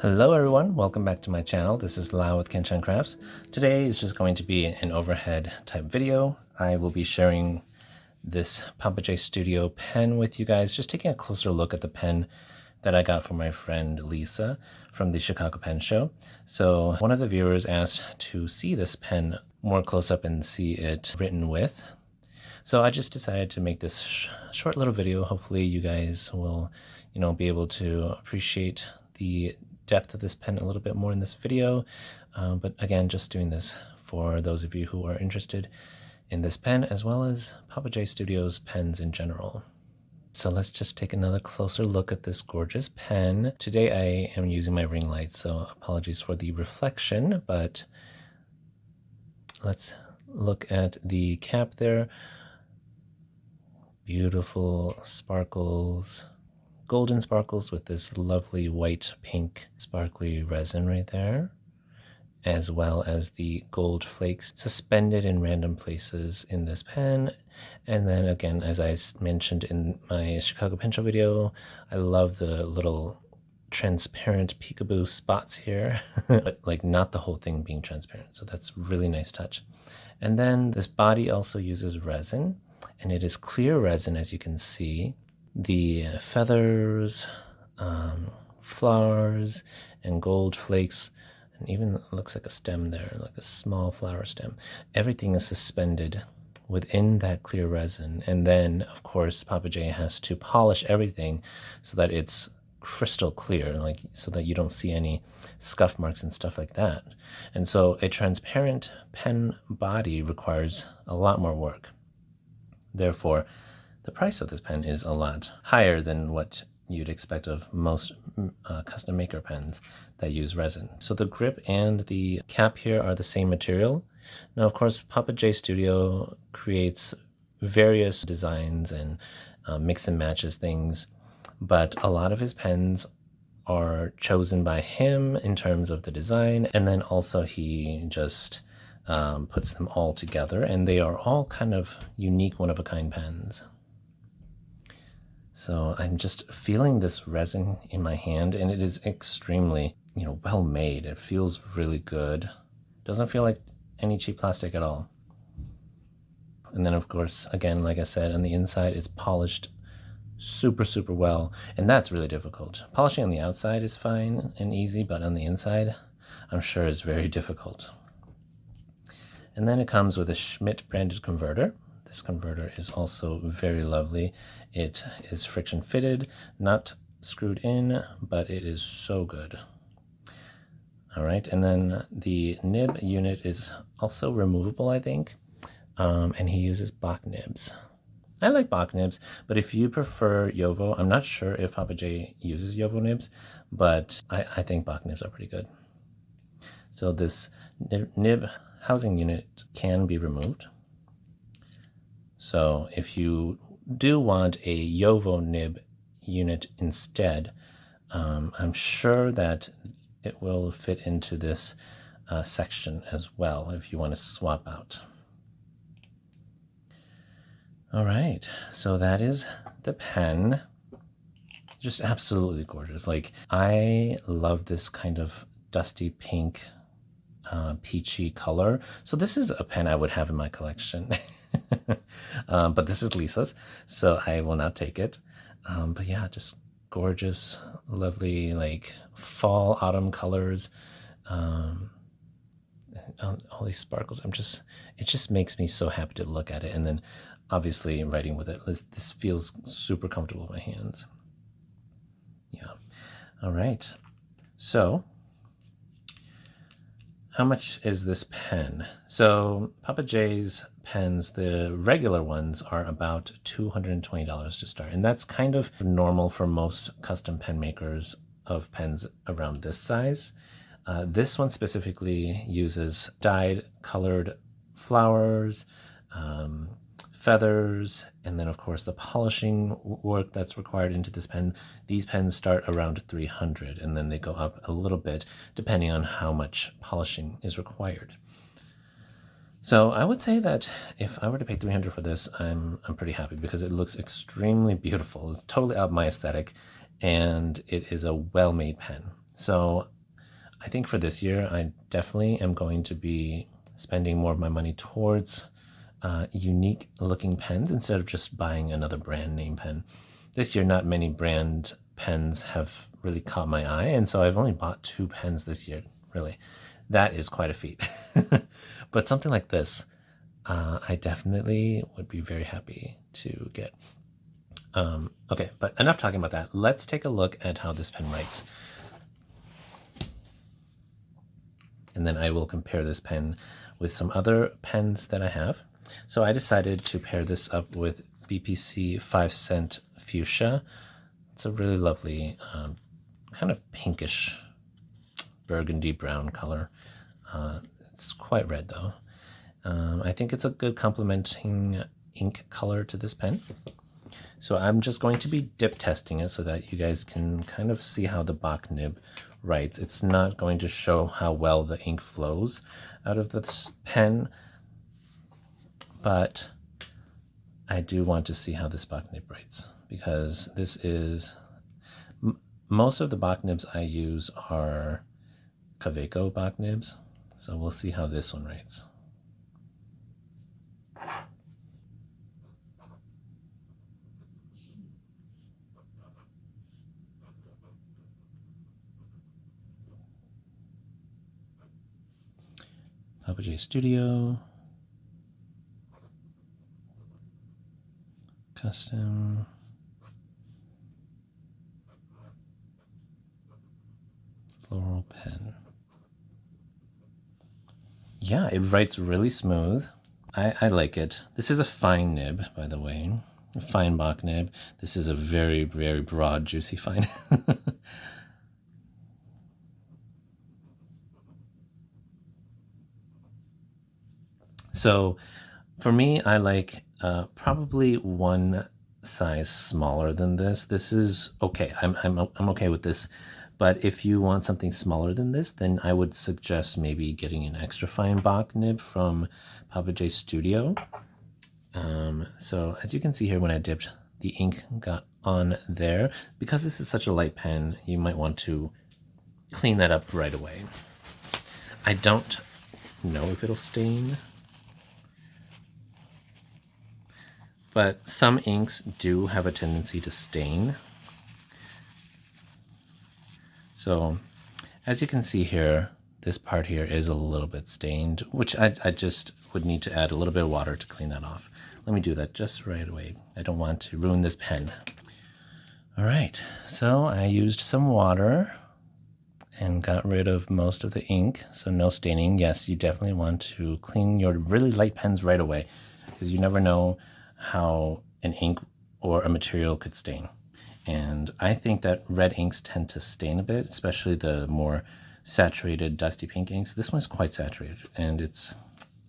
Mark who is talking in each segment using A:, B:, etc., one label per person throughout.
A: Hello everyone, welcome back to my channel. This is Lau with Kenshin Crafts. Today is just going to be an overhead type video. I will be sharing this Papa J Studio pen with you guys, just taking a closer look at the pen that I got from my friend Lisa from the Chicago Pen Show. So one of the viewers asked to see this pen more close up and see it written with. So I just decided to make this short little video. Hopefully you guys will, be able to appreciate the depth of this pen a little bit more in this video. But again, just doing this for those of you who are interested in this pen, as well as Papa J Studios pens in general. So let's just take another closer look at this gorgeous pen. Today I am using my ring light, so apologies for the reflection, but let's look at the cap there. Beautiful sparkles, golden sparkles with this lovely white pink sparkly resin right there, as well as the gold flakes suspended in random places in this pen. And then again, as I mentioned in my Chicago Pen Show video, I love the little transparent peekaboo spots here, but like not the whole thing being transparent. So that's really nice touch. And then this body also uses resin, and it is clear resin, as you can see. The feathers, flowers, and gold flakes, and even looks like a stem there, like a small flower stem. Everything is suspended within that clear resin. And then, of course, Papa J has to polish everything so that it's crystal clear, like so that you don't see any scuff marks and stuff like that. And so a transparent pen body requires a lot more work. Therefore, the price of this pen is a lot higher than what you'd expect of most custom maker pens that use resin. So the grip and the cap here are the same material. Now, of course, Papa J Studio creates various designs and mix and matches things, but a lot of his pens are chosen by him in terms of the design, and then also he just puts them all together, and they are all kind of unique, one-of-a-kind pens. So I'm just feeling this resin in my hand, and it is extremely, well made. It feels really good. Doesn't feel like any cheap plastic at all. And then, of course, again, like I said, on the inside, it's polished super, super well, and that's really difficult. Polishing on the outside is fine and easy, but on the inside, I'm sure is very difficult. And then it comes with a Schmidt branded converter. This converter is also very lovely. It is friction fitted, not screwed in, but it is so good. All right, and then the nib unit is also removable, I think, and he uses bock nibs. I like bock nibs, but if you prefer Yovo, I'm not sure if Papa J uses Yovo nibs, but I think bock nibs are pretty good. So this nib housing unit can be removed. So if you do want a Yovo nib unit instead, I'm sure that it will fit into this section as well if you want to swap out. All right, so that is the pen. Just absolutely gorgeous. Like, I love this kind of dusty pink, peachy color. So this is a pen I would have in my collection. But this is Lisa's, so I will not take it. But yeah, just gorgeous, lovely, like fall, autumn colors. All these sparkles. It just makes me so happy to look at it. And then obviously writing with it, this feels super comfortable in my hands. Yeah. All right. So how much is this pen? So Papa J's pens, the regular ones, are about $220 to start. And that's kind of normal for most custom pen makers of pens around this size. This one specifically uses dyed colored flowers, feathers, and then of course the polishing work that's required into this pen. These pens start around $300, and then they go up a little bit depending on how much polishing is required. So I would say that if I were to pay $300 for this, I'm pretty happy, because it looks extremely beautiful. It's totally out of my aesthetic, and it is a well-made pen. So I think for this year, I definitely am going to be spending more of my money towards unique looking pens instead of just buying another brand name pen. This year, not many brand pens have really caught my eye, and so I've only bought 2 pens this year, really. That is quite a feat. But something like this, I definitely would be very happy to get. Okay, but enough talking about that. Let's take a look at how this pen writes. And then I will compare this pen with some other pens that I have. So I decided to pair this up with BPC 5 Cent Fuchsia. It's a really lovely kind of pinkish burgundy brown color. It's quite red though. I think it's a good complementing ink color to this pen. So I'm just going to be dip testing it so that you guys can kind of see how the bock nib writes. It's not going to show how well the ink flows out of this pen, but I do want to see how this bock nib writes, because this is, most of the bock nibs I use are Kaweco bock nibs, so we'll see how this one writes. Papa J Studio, custom, floral pen. Yeah, it writes really smooth. I like it. This is a fine nib, by the way, a fine bock nib. This is a very, very broad, juicy fine. So for me, I like probably one size smaller than this. This is okay. I'm okay with this. But if you want something smaller than this, then I would suggest maybe getting an extra fine bock nib from Papa J Studio. So as you can see here, when I dipped, the ink got on there. Because this is such a light pen, you might want to clean that up right away. I don't know if it'll stain, but some inks do have a tendency to stain. So as you can see here, this part here is a little bit stained, which I just would need to add a little bit of water to clean that off. Let me do that just right away. I don't want to ruin this pen. All right, so I used some water and got rid of most of the ink, so no staining. Yes, you definitely want to clean your really light pens right away, because you never know how an ink or a material could stain. And I think that red inks tend to stain a bit, especially the more saturated dusty pink inks. This one's quite saturated, and it's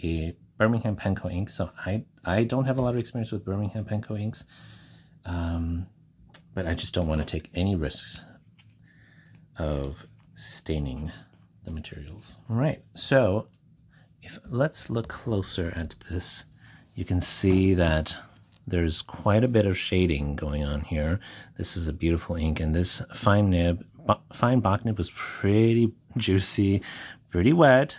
A: a Birmingham Penco ink, so I don't have a lot of experience with Birmingham Penco inks, but I just don't want to take any risks of staining the materials. All right, so let's look closer at this. You can see that there's quite a bit of shading going on here. This is a beautiful ink, and this fine bock nib was pretty juicy, pretty wet.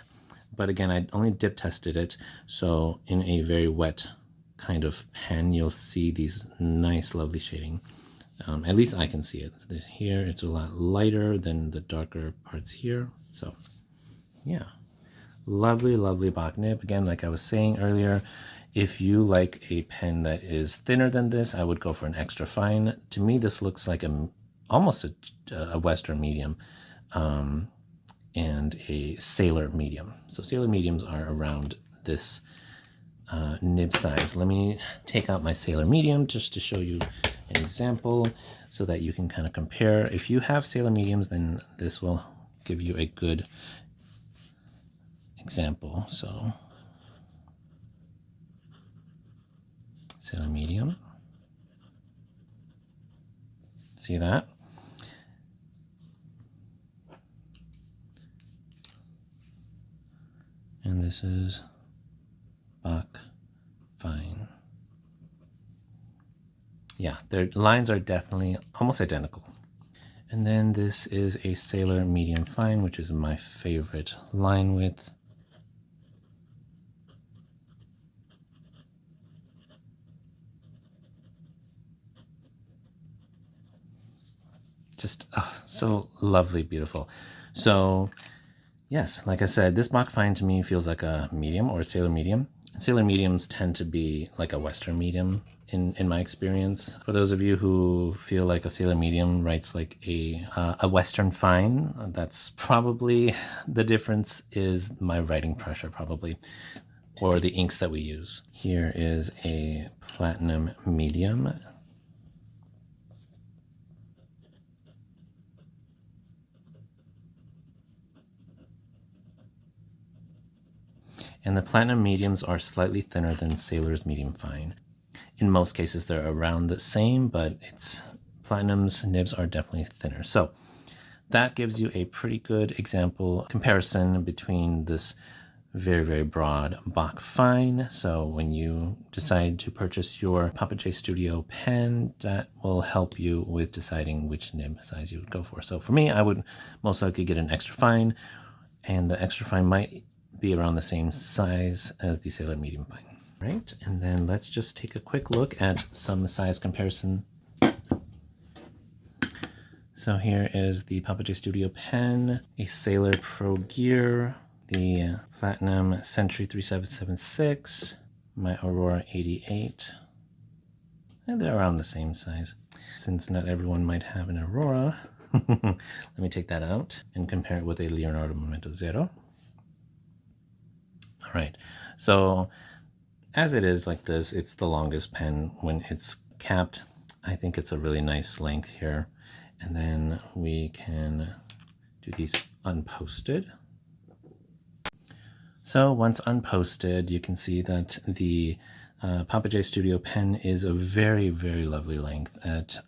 A: But again, I only dip tested it, so in a very wet kind of pen, you'll see these nice, lovely shading. At least I can see it. Here, it's a lot lighter than the darker parts here. So, yeah, lovely, lovely bock nib. Again, like I was saying earlier, if you like a pen that is thinner than this, I would go for an extra fine. To me, this looks like almost a Western medium and a sailor medium. So sailor mediums are around this nib size. Let me take out my sailor medium just to show you an example so that you can kind of compare. If you have sailor mediums, then this will give you a good example. So sailor medium, see that? And this is bock fine. Yeah, their lines are definitely almost identical. And then this is a Sailor Medium Fine, which is my favorite line width. Just so lovely, beautiful. So yes, like I said, this bock fine to me feels like a medium or a Sailor Medium. Sailor Mediums tend to be like a Western medium in my experience. For those of you who feel like a Sailor Medium writes like a Western fine, that's probably the difference is my writing pressure probably, or the inks that we use. Here is a Platinum Medium. And the Platinum Mediums are slightly thinner than Sailor's Medium Fine. In most cases, they're around the same, but Platinum's nibs are definitely thinner. So that gives you a pretty good example comparison between this very, very broad bock fine. So when you decide to purchase your Papa J Studio pen, that will help you with deciding which nib size you would go for. So for me, I would most likely get an extra fine, and the extra fine might be around the same size as the Sailor Medium Fine. Right, and then let's just take a quick look at some size comparison. So here is the Papa J Studio pen, a Sailor Pro Gear, the Platinum Century 3776, my Aurora 88, and they're around the same size. Since not everyone might have an Aurora, let me take that out and compare it with a Leonardo Momento Zero. All right, so as it is like this, it's the longest pen when it's capped. I think it's a really nice length here. And then we can do these unposted. So once unposted, you can see that the Papa J Studio pen is a very, very lovely length.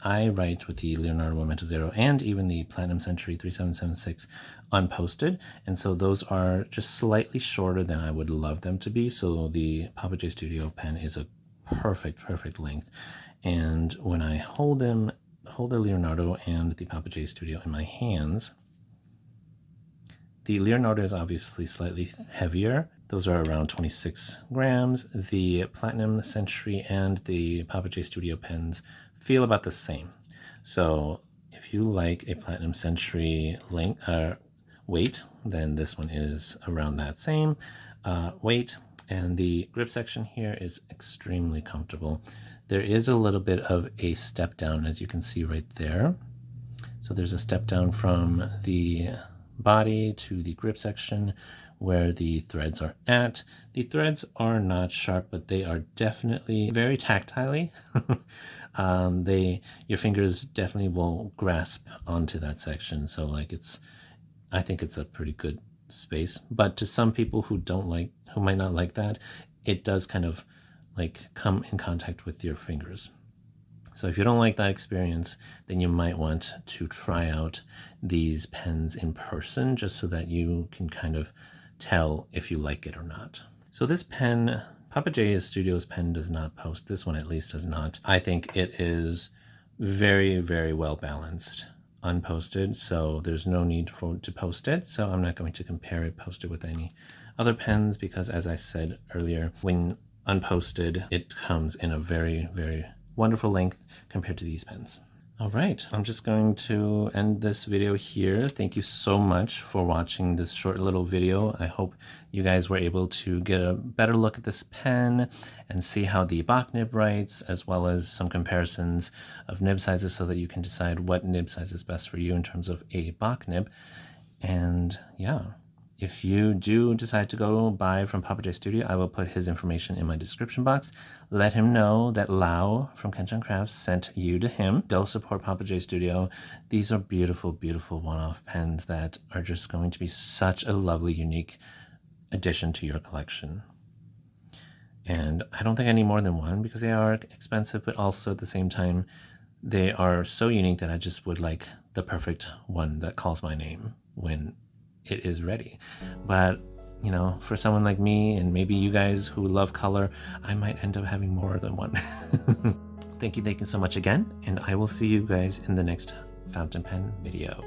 A: I write with the Leonardo Momento Zero and even the Platinum Century 3776 unposted, and so those are just slightly shorter than I would love them to be. So the Papa J Studio pen is a perfect length, and when I hold the Leonardo and the Papa J Studio in my hands, the Leonardo is obviously slightly heavier. Those are around 26 grams. The Platinum Century and the Papa J Studio pens feel about the same. So if you like a Platinum Century weight, then this one is around that same weight. And the grip section here is extremely comfortable. There is a little bit of a step down, as you can see right there. So there's a step down from the body to the grip section where the threads are at. The threads are not sharp, but they are definitely very tactilely. Your fingers definitely will grasp onto that section. So like I think it's a pretty good space, but to some people who might not like that, it does kind of like come in contact with your fingers. So if you don't like that experience, then you might want to try out these pens in person just so that you can kind of tell if you like it or not. So this pen, Papa J Studio's pen, does not post. This one at least does not. I think it is very, very well balanced unposted, so there's no need to post it. So I'm not going to post it with any other pens because, as I said earlier, when unposted, it comes in a very, very wonderful length compared to these pens. All right, I'm just going to end this video here. Thank you so much for watching this short little video. I hope you guys were able to get a better look at this pen and see how the bock nib writes, as well as some comparisons of nib sizes so that you can decide what nib size is best for you in terms of a bock nib. And yeah, if you do decide to go buy from Papa J Studio, I will put his information in my description box. Let him know that Lau from Kenshin Crafts sent you to him. Go support Papa J Studio. These are beautiful, beautiful one-off pens that are just going to be such a lovely, unique addition to your collection. And I don't think I need more than one because they are expensive, but also at the same time, they are so unique that I just would like the perfect one that calls my name when it is ready. But you know, for someone like me and maybe you guys who love color, I might end up having more than one. Thank you so much again, and I will see you guys in the next fountain pen video.